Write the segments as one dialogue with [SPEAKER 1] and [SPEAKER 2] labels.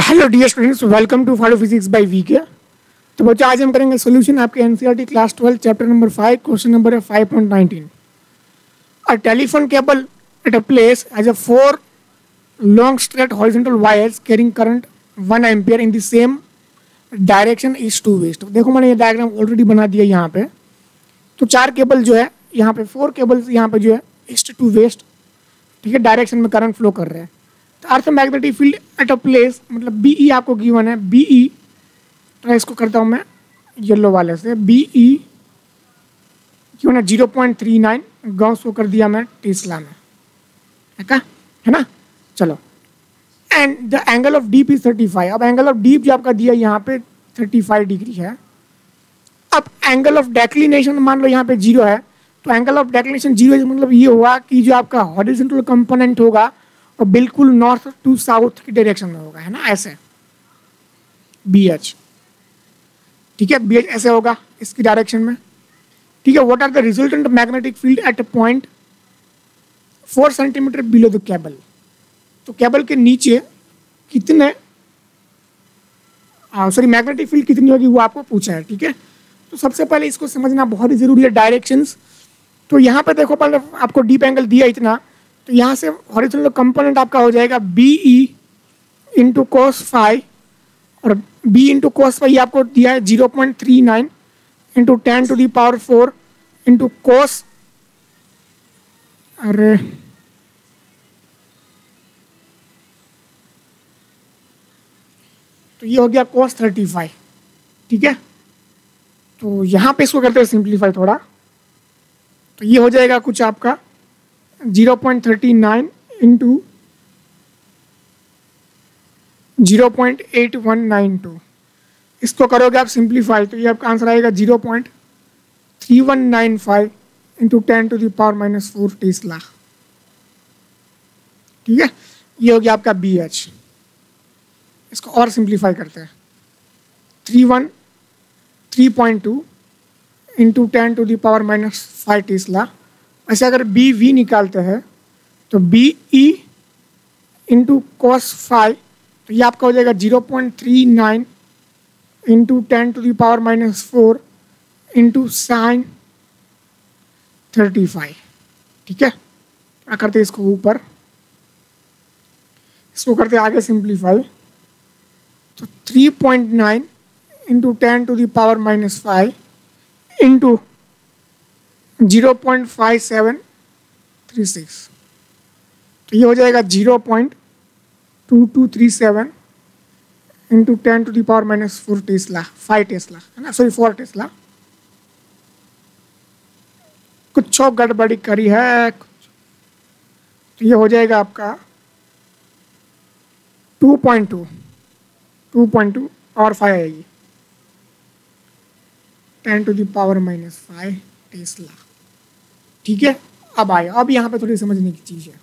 [SPEAKER 1] Hello dear students, welcome to follow physics by VK. तो बच्चों, आज हम करेंगे सोल्यूशन आपके NCERT class 12 chapter number 5। Question number है 5.19। A telephone cable at a place as a 4 long straight horizontal wires carrying current 1 ampere in the same direction is to west। देखो मैंने ये डायग्राम ऑलरेडी बना दिया यहाँ पे। तो 4 केबल जो है यहाँ पे, 4 केबल्स यहाँ पे जो है ईस्ट टू वेस्ट, ठीक है, डायरेक्शन में करंट फ्लो कर रहे हैं। तो earth magnetic field at a place, मतलब बीई आपको गिवन है। बीई, तो इसको करता हूँ मैं येलो वाले से। बीई गिवन है 0.39, गॉस को कर दिया मैं टेस्ला में, है ना। चलो, and the angle of deep is 35। अब एंगल ऑफ डीप जो आपका दिया यहाँ पे 35 डिग्री है। अब एंगल ऑफ डेक्लिनेशन मान लो यहाँ पे 0 है, तो एंगल ऑफ डेक्लिनेशन 0 मतलब ये हुआ कि जो आपका हॉरिजॉन्टल कंपोनेंट होगा वो बिल्कुल नॉर्थ टू साउथ की डायरेक्शन में होगा, है ना, ऐसे बी एच, ठीक है। बी एच ऐसे होगा इसकी डायरेक्शन में, ठीक है। What are the resultant magnetic field at a point 4 centimetre below the cable. तो केबल के नीचे कितने मैग्नेटिक फील्ड कितनी होगी वो आपको पूछा है, ठीक है। तो सबसे पहले इसको समझना बहुत ही जरूरी है, डायरेक्शंस। तो यहाँ पे देखो, पहले आपको डीप एंगल दिया इतना, तो यहाँ से हॉरिजॉन्टल कंपोनेंट आपका हो जाएगा B E into cos phi, और बी इंटू कोस फाई आपको दिया है 0.39 into 10 to the power 4 into cos, अरे तो ये हो गया cos 35, ठीक है। तो यहाँ पे इसको करते हैं सिंप्लीफाई थोड़ा, तो ये हो जाएगा कुछ आपका 0.39 इंटू 0.8192। इसको करोगे आप सिंप्लीफाई तो ये आपका आंसर आएगा 0.3195 into 10 to the power -4 tesla, ठीक है। ये हो गया आपका बी एच। इसको और सिंप्लीफाई करते हैं, 3.2 into 10 to the power -5 tesla. ऐसे अगर बी वी निकालते हैं तो बी ई इंटू कॉस 5, तो ये आपका हो जाएगा 0.39 into 10 to the power -4 into sine 35, ठीक है। क्या करते हैं इसको ऊपर, इसको करते आगे सिंप्लीफाई, तो 3.9 into 10 to the power -5 into 0.5736, तो ये हो जाएगा 0.2237 into 10 to the power -4 tesla, 5 tesla, है ना, सॉरी 4 टेस्ला। कुछ गड़बड़ी करी है, तो ये हो जाएगा आपका 2.2 और 5 आएगी 10 टू द पावर -5 टेस्ला, ठीक है। अब आया, अब यहाँ पे थोड़ी समझने की चीज़ है।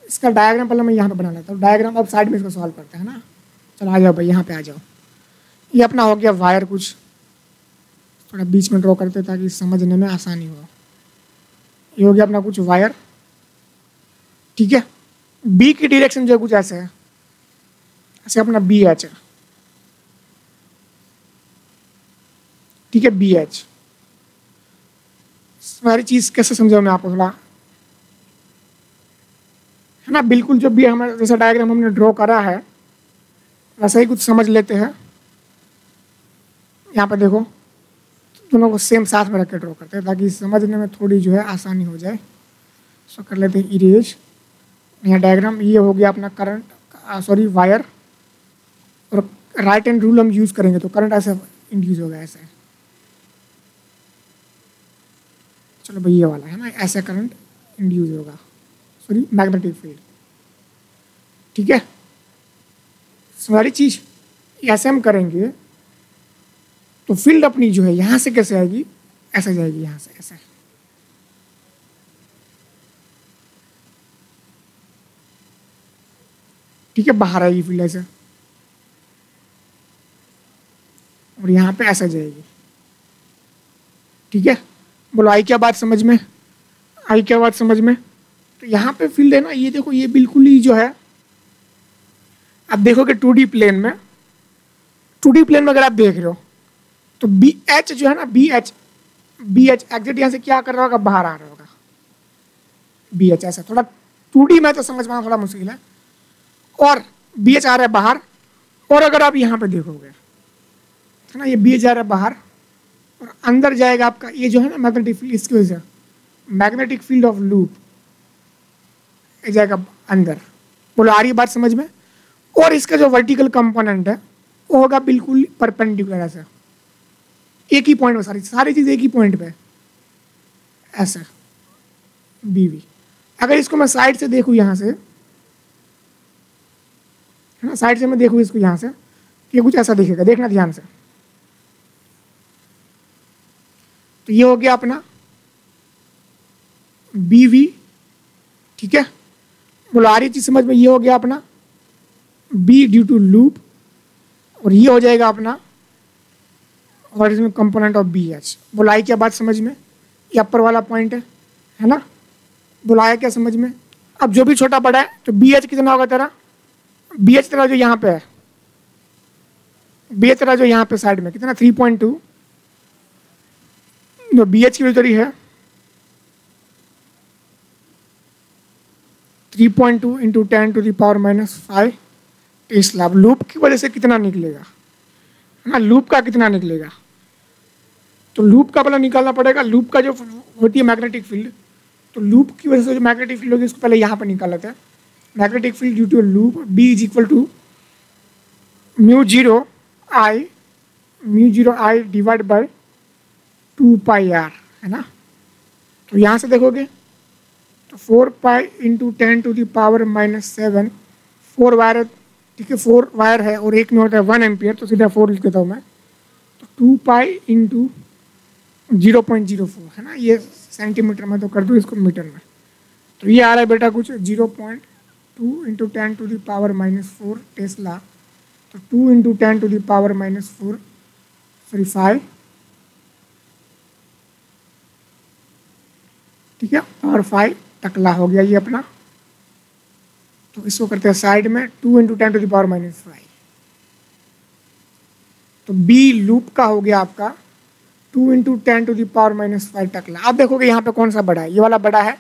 [SPEAKER 1] इसका डायग्राम पहले मैं यहाँ पे बना लेता हूँ, डायग्राम अब साइड में इसको सॉल्व करते हैं ना। चलो आ जाओ भाई, यहाँ पे आ जाओ। ये अपना हो गया वायर, कुछ थोड़ा बीच में ड्रॉ करते ताकि समझने में आसानी हो। ये हो गया अपना कुछ वायर, ठीक है। बी की डायरेक्शन जो है कुछ ऐसे है, ऐसे अपना बी एच है, ठीक है, बी एच। सारी चीज कैसे समझाऊं मैं आपको थोड़ा, है ना। बिल्कुल जो भी हमारे जैसा डायग्राम हमने ड्रॉ करा है वैसा ही कुछ समझ लेते हैं। यहाँ पे देखो, दोनों को सेम साथ में रख के ड्रॉ करते हैं ताकि समझने में थोड़ी जो है आसानी हो जाए। सो कर लेते हैं इरेज। यहाँ डायग्राम ये हो गया अपना करंट, सॉरी वायर, और राइट हैंड रूल हम यूज़ करेंगे तो करंट ऐसे इंड्यूस होगा, ऐसे। चलो भाई ये वाला है ना, ऐसे करंट इंड्यूस होगा, सॉरी मैग्नेटिक फील्ड, ठीक है। सारी चीज़ ऐसे हम करेंगे तो फील्ड अपनी जो है यहाँ से कैसे आएगी, ऐसे जाएगी, यहाँ से ऐसे, ठीक है। बाहर आएगी फील्ड ऐसे, और यहाँ पे ऐसा जाएगी, ठीक है। बोलो आई क्या बात समझ में, आई क्या बात समझ में। तो यहाँ पे फील्ड है ना, ये देखो, ये बिल्कुल ही जो है अब देखोगे 2D प्लेन में, 2D प्लेन में अगर आप देख रहे हो तो बी एच जो है ना, बी एच एग्जैक्ट यहाँ से क्या कर रहा होगा, बाहर आ रहा होगा बी एच। ऐसा थोड़ा 2D में तो समझ पाना थोड़ा मुश्किल है। और बी एच आ रहा है बाहर, और अगर आप यहाँ पे देखोगे है ना, ये बी एच जा रहा है बाहर और अंदर जाएगा आपका ये जो है ना मैग्नेटिक फील्ड, इसकी वजह से मैग्नेटिक फील्ड ऑफ लूप ये जाएगा अंदर। बोलो आ रही बात समझ में। और इसका जो वर्टिकल कंपोनेंट है वो होगा बिल्कुल परपेंडिकुलर ऐसा, एक ही पॉइंट पे, सारी चीज एक ही पॉइंट पे ऐसा बी वी। अगर इसको मैं साइड से देखूँ यहाँ से, है ना, साइड से मैं देखूँ इसको यहाँ से, ये कुछ ऐसा दिखेगा, देखना ध्यान से। तो ये हो गया अपना बी वी, ठीक है। बोलो आ रही चीज समझ में, ये हो गया अपना बी ड्यू टू लूप, और ये हो जाएगा अपना original component of B H. बोलो आई क्या बात समझ में, ये अपर वाला पॉइंट है ना। बोलो आया क्या समझ में। अब जो भी छोटा बड़ा है तो बी एच कितना होगा तेरा, बी एच तेरा जो यहाँ पे है, बी एच तेरा जो यहाँ पे साइड में कितना 3.2, जो बी एच की वैल्यू तेरी है 3.2 इंटू 10⁻⁻⁵ टेस्ला। अब लूप की वजह से कितना निकलेगा, है ना, लूप का कितना निकलेगा, तो लूप का पहले निकालना पड़ेगा। लूप का जो होती है मैग्नेटिक फील्ड, तो लूप की वजह से जो मैग्नेटिक फील्ड होगी उसको पहले यहाँ पर निकाल लेते हैं। Magnetic field due to loop B is equal to μ0 I divide by 2πr, है ना। तो यहाँ से देखोगे तो 4π इंटू 10⁻⁻⁷, 4 वायर है, ठीक है, 4 वायर है और एक में होता है 1 एम्पियर, तो सीधा 4 लिख देता हूँ मैं। तो 2π इंटू 0.04, है ना, ये सेंटीमीटर में तो कर दो इसको मीटर में। तो ये आ रहा है बेटा कुछ 0.2 इंटू 10⁻⁻⁴ टेस्ला। तो 2 इंटू 10⁻⁻⁴, सॉरी 5, ठीक है, और 5 टकला हो गया ये अपना। तो इसको करते हैं साइड में 2 इंटू 10⁻⁻⁵। तो बी लूप का हो गया आपका 2 इंटू 10⁻⁻⁵ टकला। आप देखोगे यहाँ पे कौन सा बड़ा है, ये वाला बड़ा है,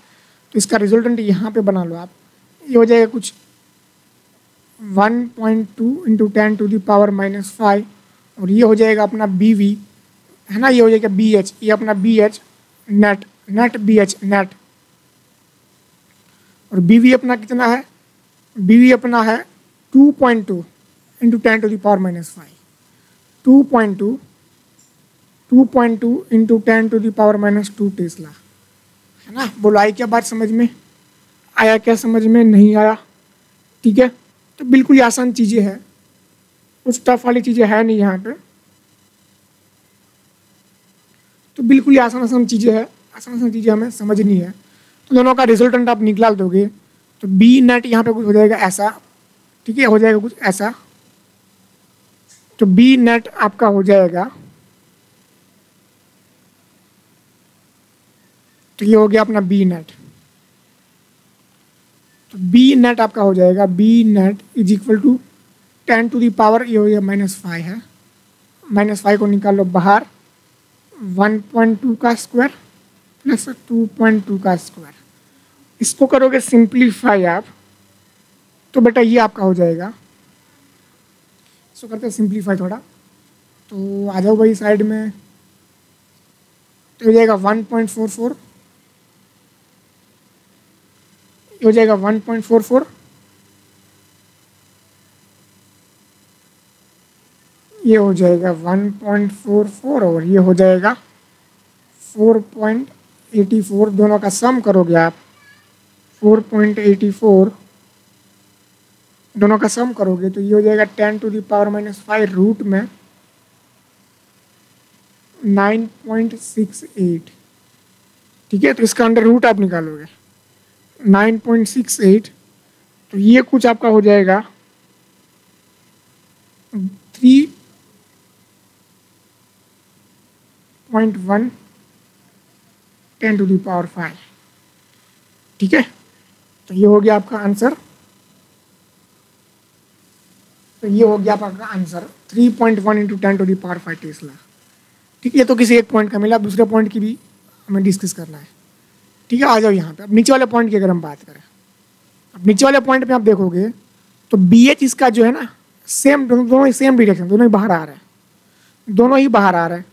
[SPEAKER 1] तो इसका रिजल्टेंट यहाँ पे बना लो आप। ये हो जाएगा कुछ 1.2 इंटू 10⁻⁻⁵, और ये हो जाएगा अपना बी वी, है ना, ये हो जाएगा बी एच, ये अपना B H net B H net. और बी वी अपना कितना है, बी वी अपना है 2.2 इंटू 10⁻⁻⁵, 2.2 इंटू 10⁻⁻² टेस्ला, है ना। बोलो आई क्या बात समझ में, आया क्या समझ में, नहीं आया, ठीक है। तो बिल्कुल ही आसान चीज़ें हैं, कुछ टफ वाली चीज़ें है नहीं यहाँ पे, तो बिल्कुल ही आसान चीज़ें हैं, आसान चीज़ें हमें समझनी है। तो दोनों का रिजल्टेंट आप निकाल दोगे तो बी नेट यहाँ पे कुछ हो जाएगा ऐसा, ठीक है, हो जाएगा कुछ ऐसा। तो बी नेट आपका हो जाएगा, तो ये हो गया अपना बी नेट। तो बी नेट आपका हो जाएगा B net is equal to 10⁻, ये हो गया -5 है, -5 को निकाल लो बाहर, 1.2 का स्क्वायर प्लस 2.2 का स्क्वायर। इसको करोगे सिंप्लीफाई आप, तो बेटा ये आपका हो जाएगा, इसको करते हैं सिंप्लीफाई थोड़ा, तो आ जाओ भाई साइड में, तो हो जाएगा 1.44, ये हो जाएगा 1.44, ये हो जाएगा 1.44, और ये हो जाएगा 4.84। दोनों का सम करोगे आप, 4.84 दोनों का सम करोगे तो ये हो जाएगा 10⁻⁻⁵ रूट में 9.68, ठीक है। तो इसका अंडर रूट आप निकालोगे 9.68, तो ये कुछ आपका हो जाएगा 3.1 10⁵, ठीक है। तो ये हो गया आपका आंसर। तो ये हो गया आपका आंसर 3.1 इंटू 10⁵ टेस्ला। ठीक है, ये तो किसी एक पॉइंट का मिला, दूसरे पॉइंट की भी हमें डिस्कस करना है। ठीक है, आ जाओ यहाँ पे। अब नीचे वाले पॉइंट की अगर हम बात करें, अब नीचे वाले पॉइंट पे आप देखोगे तो बी एच इसका जो है ना सेम, दोनों ही सेम डायरेक्शन, दोनों ही बाहर आ रहा है, दोनों ही बाहर आ रहा है।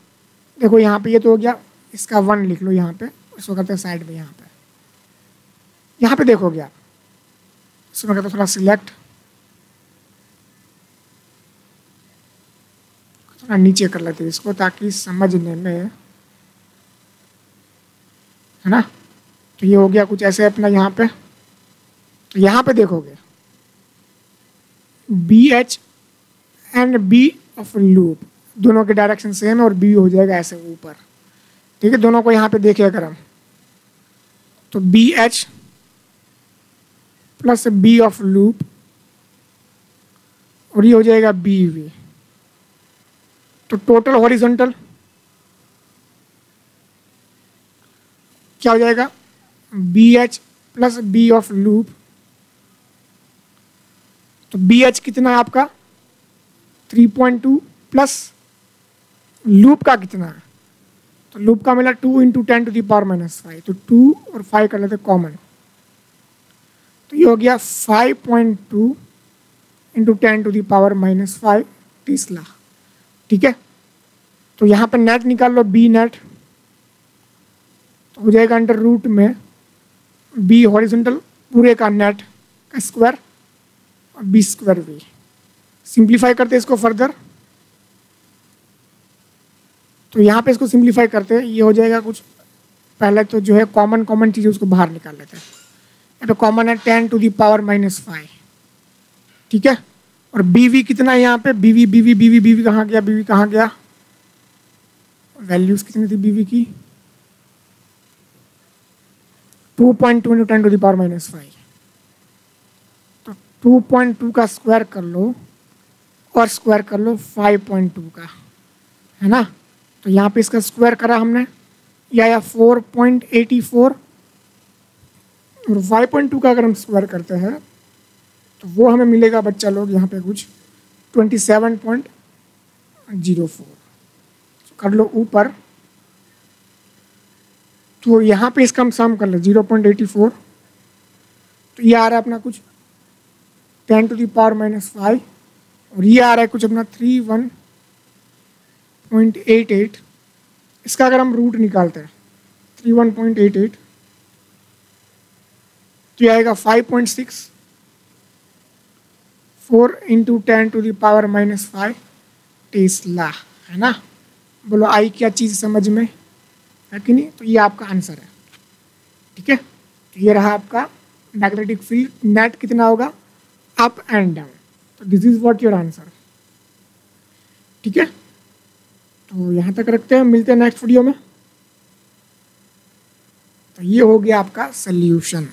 [SPEAKER 1] देखो यहाँ पे ये तो हो गया, इसका 1 लिख लो यहाँ पे, इसको करते हैं साइड में। यहाँ पे देखोगे आप, इसमें करते थोड़ा सिलेक्ट, थोड़ा नीचे कर लेते हैं इसको ताकि समझने में, है ना। तो ये हो गया कुछ ऐसे अपना यहाँ पे। तो यहाँ पे देखोगे B H and B of loop दोनों के डायरेक्शन सेम है और बी हो जाएगा ऐसे ऊपर। ठीक है, दोनों को यहाँ पे देखे अगर हम, तो B H plus B of loop और ये हो जाएगा बी वी। तो टोटल हॉरिजॉन्टल क्या हो जाएगा, B H plus B of loop. तो बी एच कितना है आपका 3.2 प्लस लूप का कितना है, तो लूप का मिला 2 इंटू 10⁻⁵। तो 2 और 5 कर लेते कॉमन, तो ये हो गया 5.2 इंटू 10⁻⁵ टेस्ला। ठीक है, तो यहाँ पे नेट निकाल लो, बी नेट तो हो जाएगा अंडर रूट में बी हॉरिजॉन्टल पूरे का नेट का स्क्वायर और बी स्क्वायर वी। सिंप्लीफाई करते इसको फर्दर, तो यहाँ पे इसको सिंप्लीफाई करते हैं, ये हो जाएगा कुछ, पहले तो जो है कॉमन चीज़ उसको बाहर निकाल लेते हैं। यहाँ पे कॉमन है 10⁻⁵। ठीक है, और बी वी कितना है यहाँ पे, बी वी कहाँ गया, बी वी कहाँ गया, वैल्यूज कितनी थी बी वी की 2.2 इंटू 10⁻⁵। तो 2.2 का स्क्वायर कर लो और स्क्वायर कर लो 5.2 का, है ना। तो यहाँ पे इसका स्क्वायर करा हमने, या 4.84 और 5.2 का अगर हम स्क्वायर करते हैं तो वो हमें मिलेगा बच्चा लोग यहाँ पे कुछ 27.04। कर लो ऊपर, तो यहाँ पे इसका हम सम कर लो 0.84, तो ये आ रहा है अपना कुछ 10⁻⁵ और ये आ रहा है कुछ अपना 31.88। इसका अगर हम रूट निकालते हैं 31.88 तो ये आएगा 5.64 इंटू 10⁻⁵ टेस्ला, है ना। बोलो आई क्या चीज़ समझ में है कि नहीं। तो ये आपका आंसर है। ठीक है, तो ये रहा आपका मैग्नेटिक फील्ड, नेट कितना होगा अप एंड डाउन। तो this is what your answer. ठीक है, तो यहाँ तक रखते हैं, मिलते हैं नेक्स्ट वीडियो में। तो ये हो गया आपका सल्यूशन।